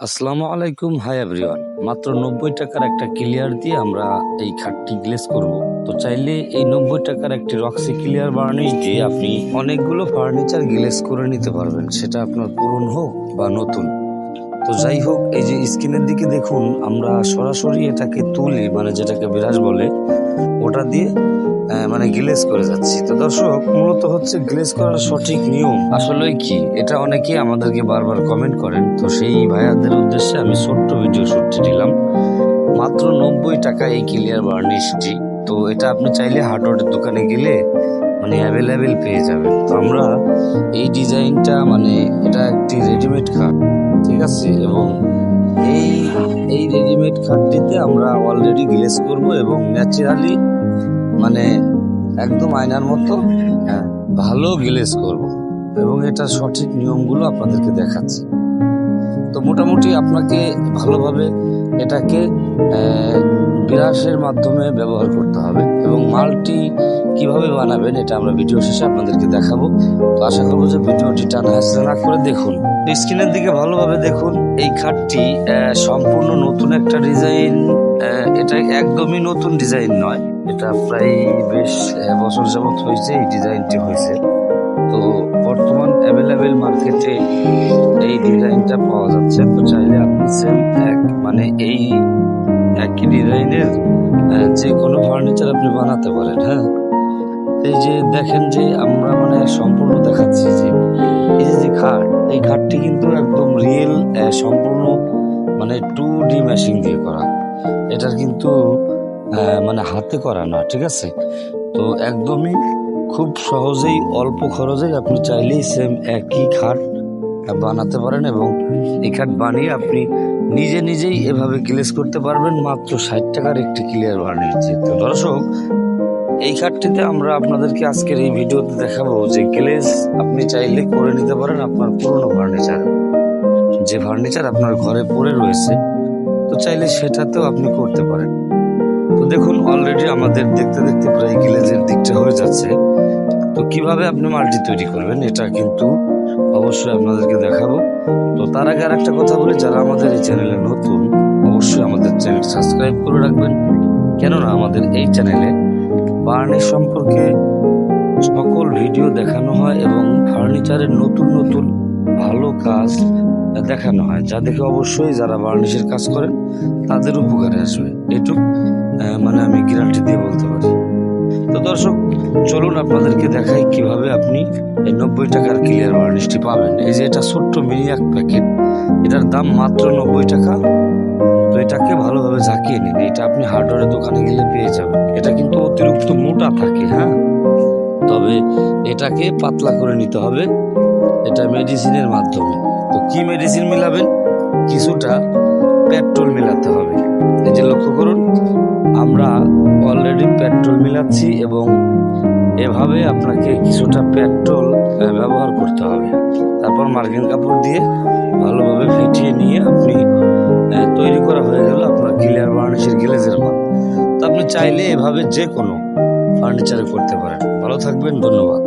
আসসালামু আলাইকুম, hi everyone. মাত্র 90 টাকার একটা ক্লিয়ার দিয়ে আমরা এই খাটটি গ্লেজ করব। তো চাইলে এই 90 টাকার একটি রক্সি ক্লিয়ার বার্নিশ দিয়ে আপনি অনেকগুলো ফার্নিচার গ্লেজ করে নিতে পারবেন, সেটা আপনার পুরনো হোক বা নতুন। তো যাই হোক, এই যে স্ক্রিনের দিকে দেখুন, আমরা সরাসরি এটাকে তুলি, মানে যেটাকে বিরাস বলে, ওটা দিয়ে মানে গ্লেজ করে যাচ্ছি। তো দর্শক, মূলত হচ্ছে গ্লেজ করার সঠিক নিয়ম আসলে কি, এটা অনেকেই আমাদেরকে বারবার কমেন্ট করেন। তো সেই ভাইয়াদের উদ্দেশ্যে আমি ছোট্ট ভিডিও শুটটি দিলাম। মাত্র 90 টাকা এই ক্লিয়ার বার্নিশটি। তো এটা আপনি চাইলে হার্ডওয়্যারের দোকানে গেলে মানে অ্যাভেলেবেল পেয়ে যাবেন। তো আমরা এই ডিজাইনটা, মানে এটা একটি রেডিমেড খাট, ঠিক আছে, এবং এই এই রেডিমেড খাটটিতে আমরা অলরেডি গ্লেজ করব এবং ন্যাচারালি, মানে একদম আয়নার মতো ভালো গ্লেজ করব, এবং এটার সঠিক নিয়মগুলো আপনাদেরকে দেখাচ্ছি। তো মোটামুটি আপনাকে ভালোভাবে এটাকে বিরাসের মাধ্যমে ব্যবহার করতে হবে, এবং মালটি কিভাবে বানাবেন এটা আমরা ভিডিও শেষে আপনাদেরকে দেখাবো। তো আশা করবো যে ভিডিওটি টানা হেঁচড়া না করে দেখুন, স্ক্রিনের দিকে ভালোভাবে দেখুন। এই খাটটি সম্পূর্ণ নতুন একটা ডিজাইন। এটা একদমই নতুন ডিজাইন নয়, এটা প্রায় বেশ বছর যাবত হয়েছে এই ডিজাইনটি হয়েছে। তো বর্তমান অ্যাভেলেবেল মার্কেটে এই ডিজাইনটা পাওয়া যাচ্ছে। তো চাইলে আপনি সেম মানে এই একই ডিজাইনের যে কোনো ফার্নিচার আপনি বানাতে পারেন। হ্যাঁ, এই যে দেখেন, যে আমরা মানে সম্পূর্ণ দেখাচ্ছি যে এই যে খাট, এই খাটটি কিন্তু একদম রিয়েল, সম্পূর্ণ মানে 2D মেশিন দিয়ে করা। এটার কিন্তু মানে হাতে করা না, ঠিক আছে। তো একদমই খুব সহজেই অল্প খরচেই আপনি চাইলেই সেম একই খাট বানাতে পারেন, এবং এই খাট বানিয়ে আপনি নিজেই এভাবে গ্লেজ করতে পারবেন মাত্র 60 টাকার একটি ক্লিয়ার বার্নিশ দিয়ে। তো দর্শক, এই খাটটিতে আমরা আপনাদেরকে আজকের এই ভিডিওতে দেখাবো যে গ্লেজ আপনি চাইলে করে নিতে পারেন আপনার পুরনো ফার্নিচার, যে ফার্নিচার আপনার ঘরে পড়ে রয়েছে, তো চাইলে সেটাতেও আপনি করতে পারেন। তো দেখুন, অলরেডি আমাদের দেখতে দেখতে প্রায় গ্লেজের দিকটা হয়ে যাচ্ছে। তো কিভাবে আপনি মাল্টি তৈরি করবেন এটা কিন্তু অবশ্যই আপনাদেরকে দেখাবো। তো তার আগে আর একটা কথা বলি, যারা আমাদের এই চ্যানেলে নতুন, অবশ্যই আমাদের চ্যানেল সাবস্ক্রাইব করে রাখবেন, কেননা আমাদের এই চ্যানেলে বার্নিশ সম্পর্কে সকল ভিডিও দেখানো হয় এবং ফার্নিচারের নতুন নতুন ভালো কাজ দেখানো হয়, যা দেখে অবশ্যই যারা বার্নিশের কাজ করেন তাদের উপকারে আসবে, এটুকু মানে আমি গ্যারান্টি দিয়ে বলতে পারি। তো দর্শক, চলুন আপনাদেরকে দেখাই কিভাবে আপনি এই 90 টাকার ক্লিয়ার বার্নিশটি পাবেন। এই যে এটা ছোট্ট মিনি এক প্যাকেট, এটার দাম মাত্র 90 টাকা। তো এটাকে ভালোভাবে ঝাঁকিয়ে নিন, এটা আপনি হার্ডওয়্যারের দোকানে গেলে পেয়ে যাবেন। এটা কিন্তু অতিরিক্ত মোটা থাকে, হ্যাঁ, তবে এটাকে পাতলা করে নিতে হবে, এটা মেডিসিনের মাধ্যমে। তো কি মেডিসিন মিলাবেন? কিছুটা পেট্রোল মিলাতে হবে। এই যে লক্ষ্য করুন, আমরা অলরেডি পেট্রোল মিলাচ্ছি, এবং এভাবে আপনাকে কিছুটা পেট্রোল ব্যবহার করতে হবে। তারপর মার্কিন কাপড় দিয়ে ভালোভাবে ফেটিয়ে নিয়ে আপনি তৈরি করা হয়ে গেল আপনার ক্লিয়ার বার্নিশের গ্লেজের মাল। তো আপনি চাইলে এভাবে যে কোনো ফার্নিচারে করতে পারেন। ভালো থাকবেন, ধন্যবাদ।